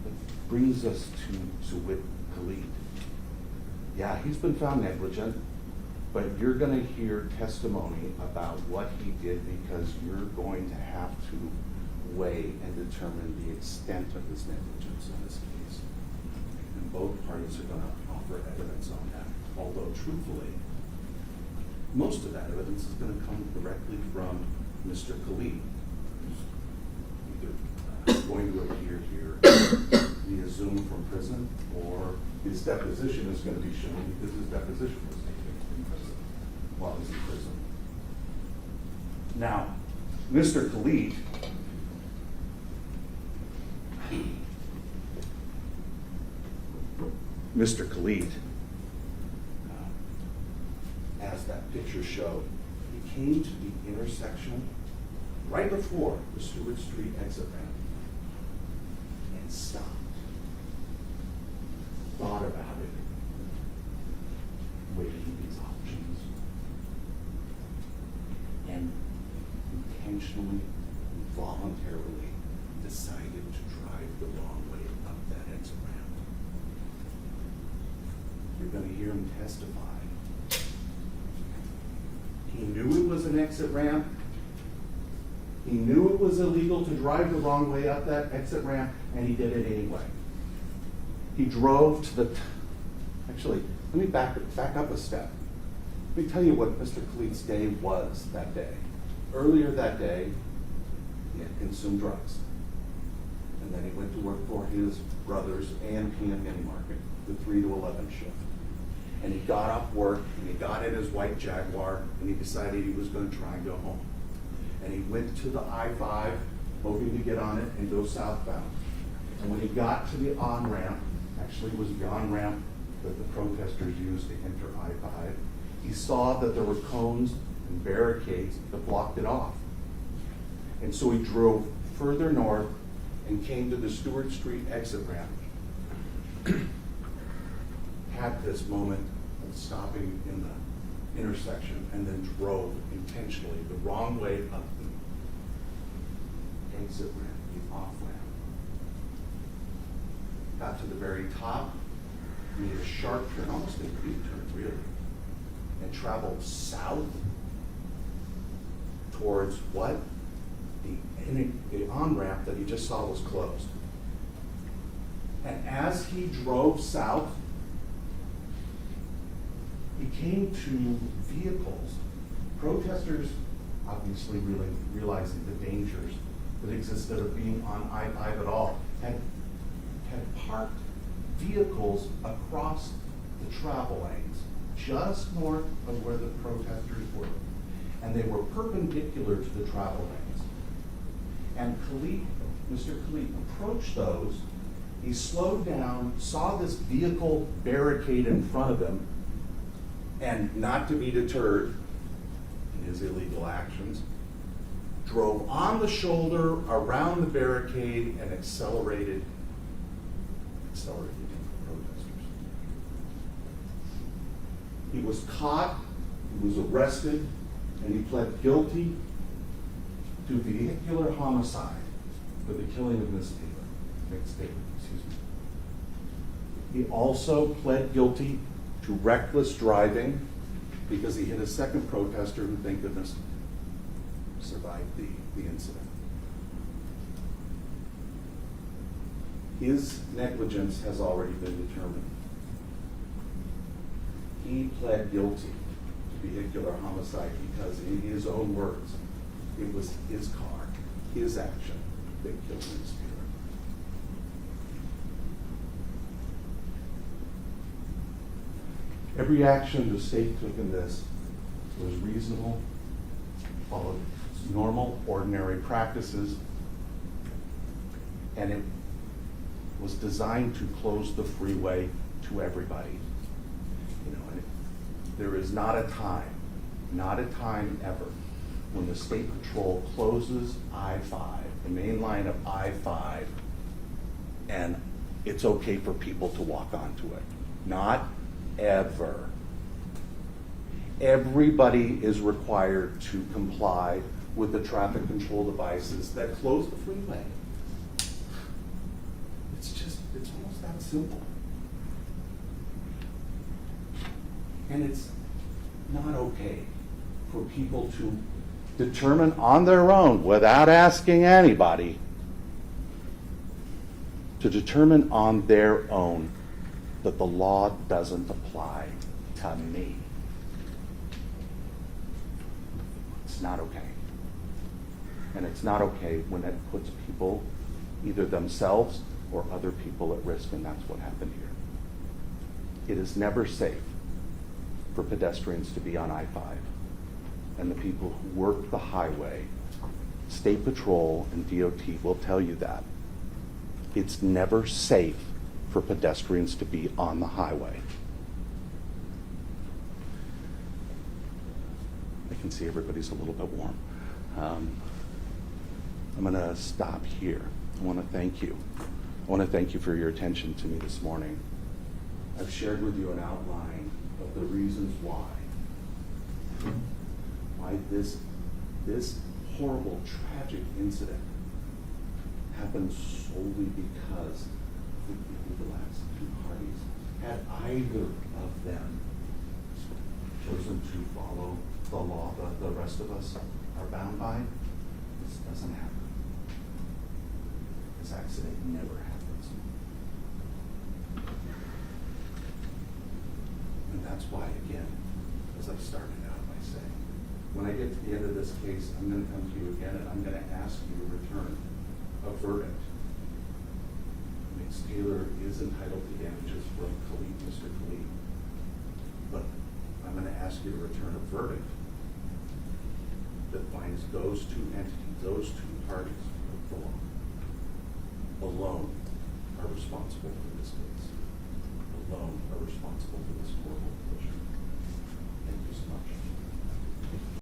It brings us to Dawit Kelete. Yeah, he's been found negligent, but you're going to hear testimony about what he did, because you're going to have to weigh and determine the extent of his negligence in this case. And both parties are going to offer evidence on that. Although truthfully, most of that evidence is going to come directly from Mr. Kelete, who's either going to appear here via Zoom from prison, or his deposition is going to be shown because his deposition was taken in prison while he's in prison. Now, Mr. Kelete, as that picture showed, he came to the intersection right before the Stewart Street exit ramp and stopped, thought about it, weighed these options, and intentionally, voluntarily decided to drive the wrong way up that exit ramp. You're going to hear him testify. He knew it was an exit ramp. He knew it was illegal to drive the wrong way up that exit ramp, and he did it anyway. He drove to the, actually, let me back up a step. Let me tell you what Mr. Kelete's day was that day. Earlier that day, he had consumed drugs. And then he went to work for his brother's A&P Mini Market, the 3 to 11 shift. And he got off work, and he got in his white Jaguar, and he decided he was going to try and go home. And he went to the I-5, hoping to get on it and go southbound. And when he got to the on-ramp, actually it was the on-ramp that the protesters used to enter I-5, he saw that there were cones and barricades that blocked it off. And so he drove further north and came to the Stewart Street exit ramp. Had this moment of stopping in the intersection, and then drove intentionally the wrong way up the exit ramp, the off ramp. Got to the very top, made a sharp turn, almost a U-turn really, and traveled south towards what? The on-ramp that he just saw was closed. And as he drove south, he came to vehicles. Protesters, obviously really realizing the dangers that existed of being on I-5 at all, had parked vehicles across the travel lanes, just north of where the protesters were. And they were perpendicular to the travel lanes. And Mr. Kelete approached those. He slowed down, saw this vehicle barricade in front of him, and not to be deterred in his illegal actions, drove on the shoulder around the barricade and accelerated into the protesters. He was caught, he was arrested, and he pled guilty to vehicular homicide for the killing of Miss Taylor. He also pled guilty to reckless driving because he hit a second protester who, thank goodness, survived the incident. His negligence has already been determined. He pled guilty to vehicular homicide because, in his own words, it was his car, his action that killed Ms. Taylor. Every action the state took in this was reasonable, followed normal, ordinary practices, and it was designed to close the freeway to everybody. You know, and there is not a time ever, when the state patrol closes I-5, the main line of I-5, and it's okay for people to walk onto it. Not ever. Everybody is required to comply with the traffic control devices that close the freeway. It's almost that simple. And it's not okay for people to determine on their own, without asking anybody, to determine on their own that the law doesn't apply to me. It's not okay. And it's not okay when it puts people, either themselves or other people, at risk, and that's what happened here. It is never safe for pedestrians to be on I-5. And the people who work the highway, State Patrol and DOT, will tell you that. It's never safe for pedestrians to be on the highway. I can see everybody's a little bit warm. I'm going to stop here. I want to thank you. I want to thank you for your attention to me this morning. I've shared with you an outline of the reasons why this horrible, tragic incident happened solely because the last two parties, had either of them chosen to follow the law that the rest of us are bound by, this doesn't happen. This accident never happens. And that's why, again, as I started out by saying, when I get to the end of this case, I'm going to come to you again and I'm going to ask you to return a verdict. Ms. Taylor is entitled to damages from Mr. Kelete, but I'm going to ask you to return a verdict that finds those two entities, those two parties of the law alone are responsible for this case.